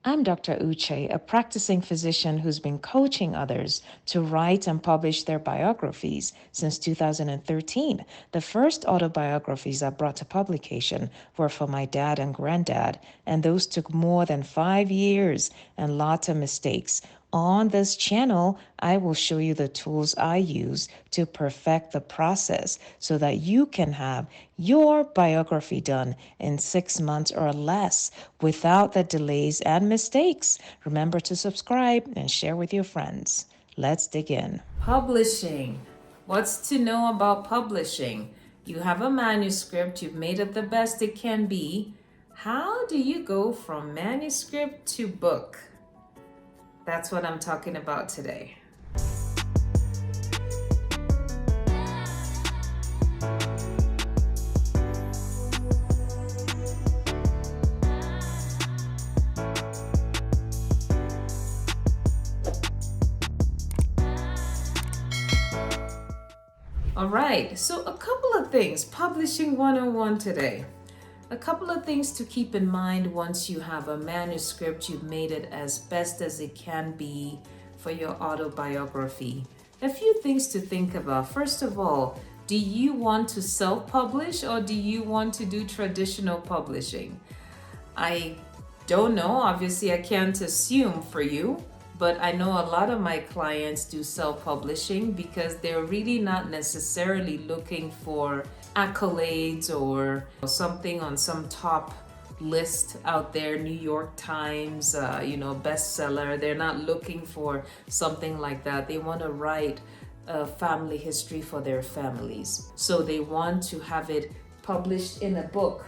I'm Dr. Uche, a practicing physician who's been coaching others to write and publish their biographies since 2013. The first autobiographies I brought to publication were for my dad and granddad, and those took more than 5 years and lots of mistakes. On this channel, I will show you the tools I use to perfect the process so that you can have your biography done in 6 months or less without the delays and mistakes. Remember to subscribe and share with your friends. Let's dig in. Publishing. What's to know about publishing? You have a manuscript, you've made it the best it can be. How do you go from manuscript to book? That's what I'm talking about today. All right, so a couple of things. Publishing 101 today. A couple of things to keep in mind once you have a manuscript, you've made it as best as it can be for your autobiography. A few things to think about. First of all, do you want to self-publish or do you want to do traditional publishing? I don't know. Obviously, I can't assume for you, but I know a lot of my clients do self-publishing because they're really not necessarily looking for accolades or something on some top list out there, New York Times, bestseller. They're not looking for something like that. They want to write a family history for their families. So they want to have it published in a book.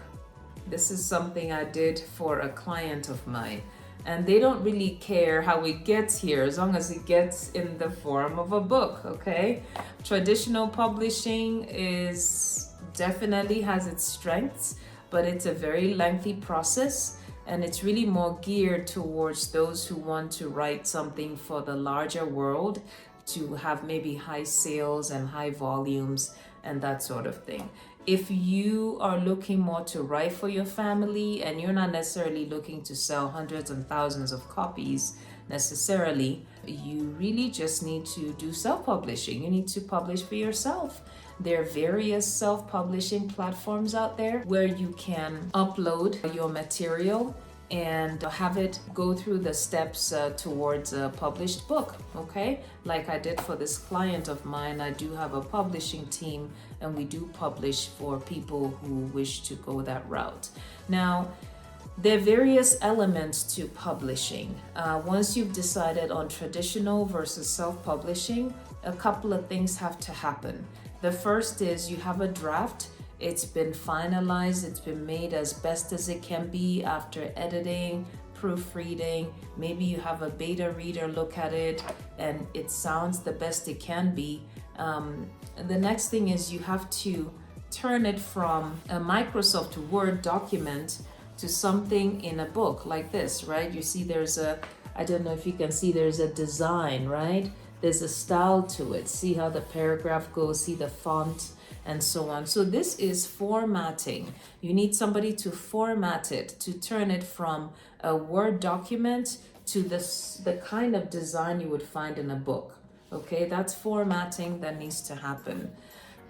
This is something I did for a client of mine. And they don't really care how it gets here as long as it gets in the form of a book, okay? Traditional publishing is definitely has its strengths, but it's a very lengthy process and it's really more geared towards those who want to write something for the larger world to have maybe high sales and high volumes and that sort of thing. If you are looking more to write for your family and you're not necessarily looking to sell hundreds and thousands of copies necessarily, you really just need to do self-publishing. You need to publish for yourself. There are various self-publishing platforms out there where you can upload your material and have it go through the steps towards a published book, okay? Like I did for this client of mine, I do have a publishing team and we do publish for people who wish to go that route. Now, there are various elements to publishing. Once you've decided on traditional versus self-publishing, a couple of things have to happen. The first is you have a draft. It's been finalized, it's been made as best as it can be after editing, proofreading. Maybe you have a beta reader look at it and it sounds the best it can be. The next thing is you have to turn it from a Microsoft Word document to something in a book like this, right? You see I don't know if you can see, there's a design, right? There's a style to it. See how the paragraph goes, see the font, and so on. So this is formatting. You need somebody to format it, to turn it from a Word document to the kind of design you would find in a book. Okay, that's formatting that needs to happen.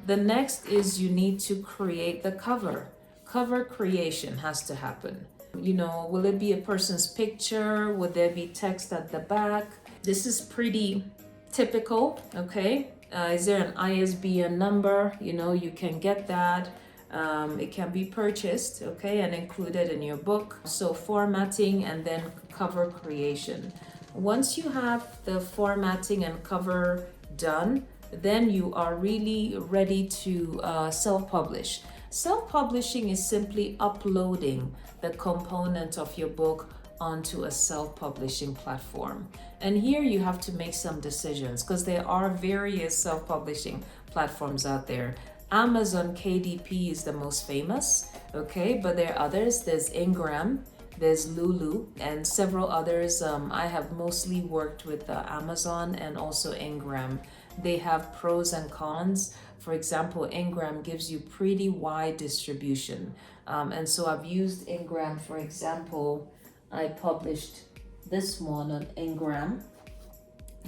The next is you need to create the cover. Cover creation has to happen. Will it be a person's picture? Would there be text at the back? This is pretty typical, okay? Is there an ISBN number? You can get that. It can be purchased, okay, and included in your book. So formatting and then cover creation. Once you have the formatting and cover done, then you are really ready to self-publish. Self-publishing is simply uploading the component of your book onto a self-publishing platform. And here you have to make some decisions because there are various self-publishing platforms out there. Amazon KDP is the most famous, okay, but there are others. There's Ingram, there's Lulu, and several others. I have mostly worked with Amazon and also Ingram. They have pros and cons. For example, Ingram gives you pretty wide distribution. And so I've used Ingram, for example. I published this one on Engram.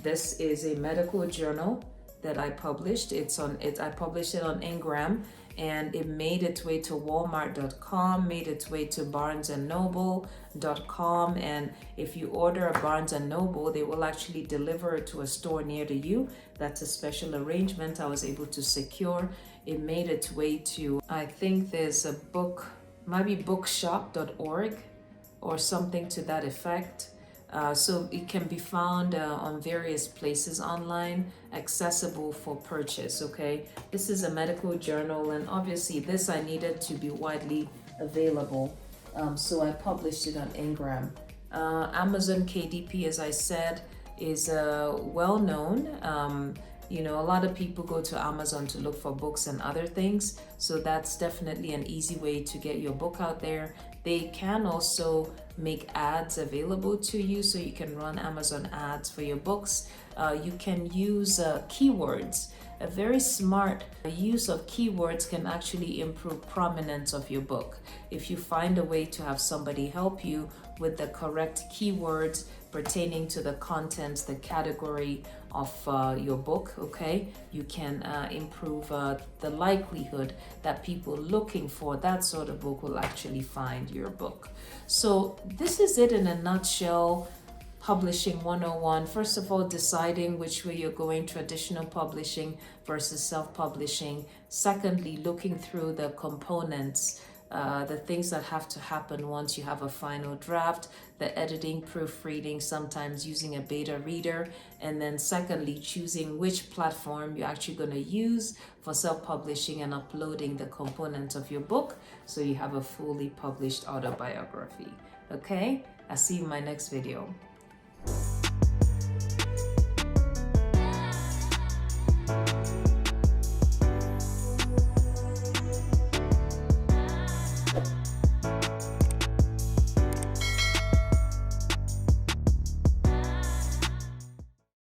This is a medical journal that I published. I published it on Engram, and it made its way to Walmart.com, made its way to BarnesandNoble.com, and if you order a Barnes and Noble, they will actually deliver it to a store near to you. That's a special arrangement I was able to secure. It made its way to, I think there's a book, might be bookshop.org or something to that effect. So it can be found on various places online, accessible for purchase, okay? This is a medical journal, and obviously this I needed to be widely available, so I published it on Engram. Amazon KDP, as I said, is well known. You know, a lot of people go to Amazon to look for books and other things, so that's definitely an easy way to get your book out there. They can also make ads available to you, so you can run Amazon ads for your books. You can use keywords. A very smart use of keywords can actually improve prominence of your book. If you find a way to have somebody help you with the correct keywords pertaining to the contents, the category of your book, okay, you can improve the likelihood that people looking for that sort of book will actually find your book. So this is it in a nutshell. Publishing 101. First of all, deciding which way you're going, traditional publishing versus self-publishing. Secondly, looking through the components, the things that have to happen once you have a final draft, the editing, proofreading, sometimes using a beta reader, and then secondly, choosing which platform you're actually going to use for self-publishing and uploading the components of your book so you have a fully published autobiography. Okay, I'll see you in my next video.